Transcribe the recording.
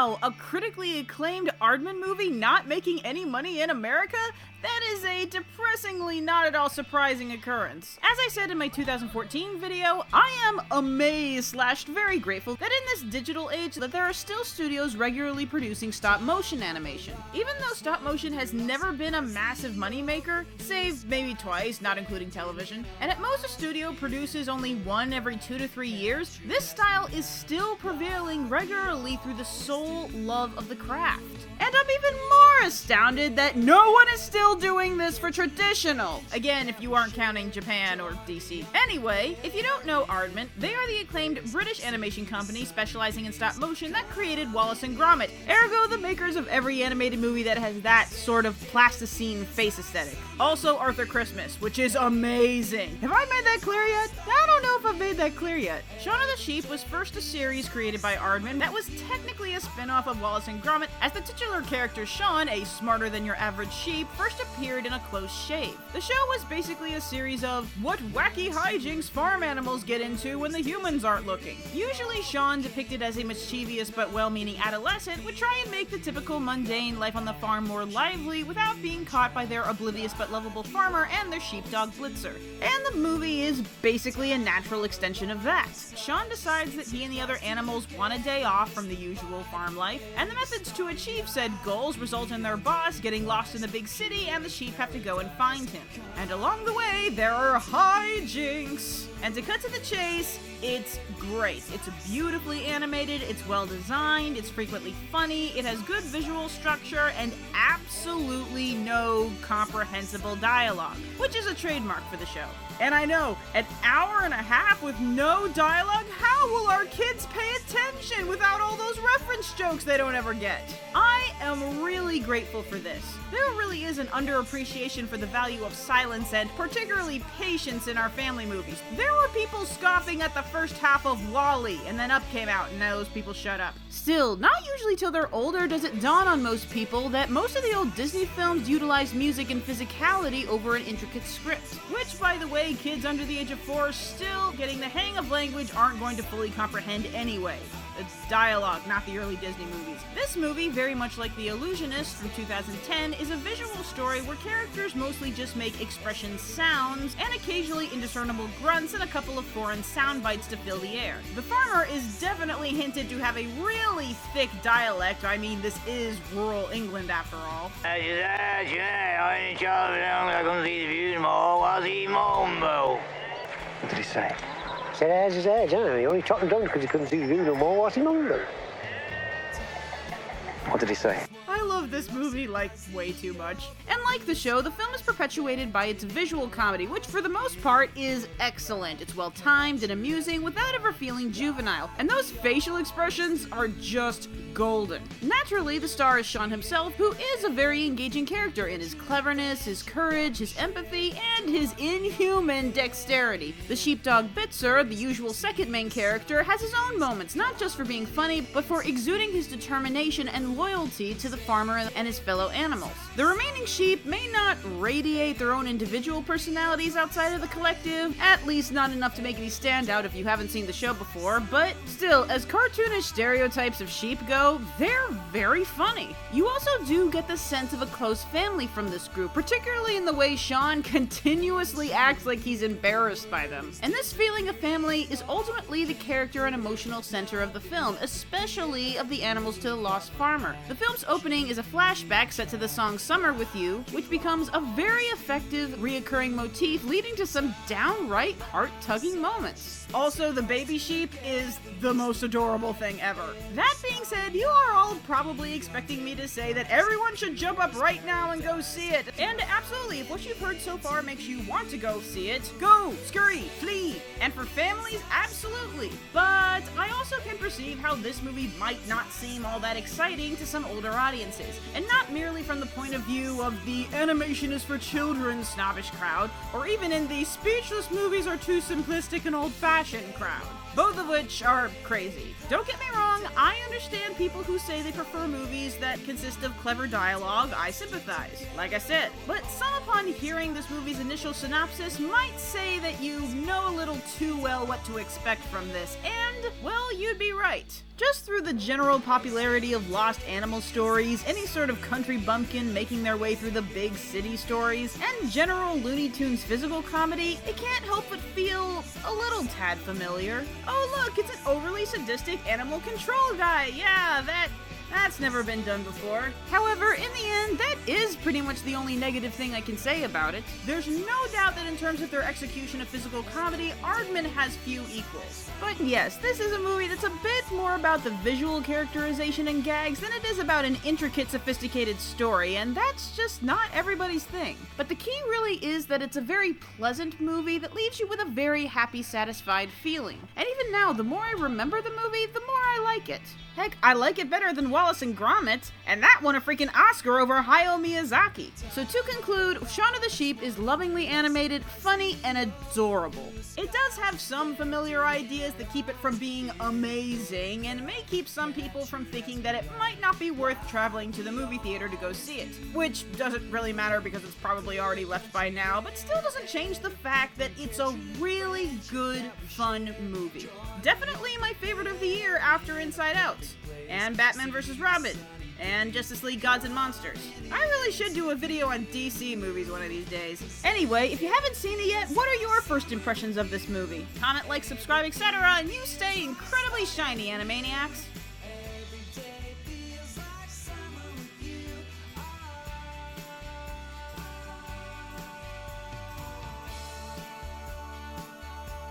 Wow, a critically acclaimed Aardman movie not making any money in America? That is a depressingly not at all surprising occurrence. As I said in my 2014 video, I am amazed / very grateful that in this digital age that there are still studios regularly producing stop motion animation. Even though stop motion has never been a massive moneymaker, save maybe twice, not including television, and at most a studio produces only one every 2 to 3 years, this style is still prevailing regularly through the sole love of the craft. And I'm even more astounded that no one is still doing this for traditional. Again, if you aren't counting Japan or DC. Anyway, if you don't know Aardman, they are the acclaimed British animation company specializing in stop motion that created Wallace and Gromit, ergo the makers of every animated movie that has that sort of plasticine face aesthetic. Also Arthur Christmas, which is amazing. Have I made that clear yet? I don't know if I've made that clear yet. Shaun of the Sheep was first a series created by Aardman that was technically a spin-off of Wallace and Gromit, as the titular character Shaun, a smarter than your average sheep, first appeared in a close shave. The show was basically a series of what wacky hijinks farm animals get into when the humans aren't looking. Usually Shaun, depicted as a mischievous but well-meaning adolescent, would try and make the typical mundane life on the farm more lively without being caught by their oblivious but lovable farmer and their sheepdog Blitzer. And the movie is basically a natural extension of that. Shaun decides that he and the other animals want a day off from the usual farm life, and the methods to achieve said goals result in their boss getting lost in the big city and the sheep have to go and find him. And along the way, there are hijinks. And to cut to the chase, it's great. It's beautifully animated, it's well designed, it's frequently funny, it has good visual structure, and absolutely no comprehensible dialogue, which is a trademark for the show. And I know, an hour and a half with no dialogue? How will our kids pay attention without all those reference jokes they don't ever get? I am really grateful for this. There really is an underappreciation for the value of silence and particularly patience in our family movies. There were people scoffing at the first half of WALL-E, and then Up came out, and those people shut up. Still, not usually till they're older does it dawn on most people that most of the old Disney films utilize music and physicality over an intricate script. Which, by the way, kids under the age of 4 still getting the hang of language aren't going to fully comprehend anyway. It's dialogue, not the early Disney movies. This movie, very much like The Illusionist from 2010, is a visual story where characters mostly just make expression sounds and occasionally indiscernible grunts and a couple of foreign sound bites to fill the air. The farmer is definitely hinted to have a really thick dialect. I mean, this is rural England after all. What did he say? He said, how's his edge, huh? He only chopped him down because he couldn't see the view no more. What's he under? What did he say? I love this movie, like, way too much. And like the show, the film is perpetuated by its visual comedy, which for the most part is excellent. It's well-timed and amusing without ever feeling juvenile. And those facial expressions are just golden. Naturally, the star is Shaun himself, who is a very engaging character in his cleverness, his courage, his empathy, and his inhuman dexterity. The sheepdog Blitzer, the usual second main character, has his own moments, not just for being funny, but for exuding his determination and loyalty to the farmer and his fellow animals. The remaining sheep may not radiate their own individual personalities outside of the collective, at least not enough to make any stand out if you haven't seen the show before, but still, as cartoonish stereotypes of sheep go, they're very funny. You also do get the sense of a close family from this group, particularly in the way Shaun continuously acts like he's embarrassed by them. And this feeling of family is ultimately the character and emotional center of the film, especially of the animals to the lost farmer. The film's opening is a flashback set to the song Summer With You, which becomes a very effective reoccurring motif leading to some downright heart-tugging moments. Also, the baby sheep is the most adorable thing ever. That being said, you are all probably expecting me to say that everyone should jump up right now and go see it. And absolutely, if what you've heard so far makes you want to go see it, go, scurry, flee. And for families, absolutely. But I also can perceive how this movie might not seem all that exciting to some older audiences. And not merely from the point of view of the animation is for children snobbish crowd, or even in the speechless movies are too simplistic and old-fashioned crowd. Both of which are crazy. Don't get me wrong, I understand people who say they prefer movies that consist of clever dialogue. I sympathize, like I said. But some upon hearing this movie's initial synopsis might say that you know a little too well what to expect from this, and And, well, you'd be right. Just through the general popularity of lost animal stories, any sort of country bumpkin making their way through the big city stories, and general Looney Tunes physical comedy, it can't help but feel a little tad familiar. Oh look, it's an overly sadistic animal control guy. Yeah, that's never been done before. However, in the end, that is pretty much the only negative thing I can say about it. There's no doubt that in terms of their execution of physical comedy, Aardman has few equals. But yes, this is a movie that's a bit more about the visual characterization and gags than it is about an intricate, sophisticated story, and that's just not everybody's thing. But the key really is that it's a very pleasant movie that leaves you with a very happy, satisfied feeling. And even now, the more I remember the movie, the more I like it. Heck, I like it better than Wallace and Gromit, and that won a freaking Oscar over Hayao Miyazaki. So to conclude, Shaun of the Sheep is lovingly animated, funny, and adorable. It does have some familiar ideas that keep it from being amazing, and may keep some people from thinking that it might not be worth traveling to the movie theater to go see it. Which doesn't really matter because it's probably already left by now, but still doesn't change the fact that it's a really good, fun movie. Definitely my favorite of the year after Inside Out, and Batman vs. Robin, and Justice League Gods and Monsters. I really should do a video on DC movies one of these days. Anyway, if you haven't seen it yet, what are your first impressions of this movie? Comment, like, subscribe, etc., and you stay incredibly shiny, Animaniacs!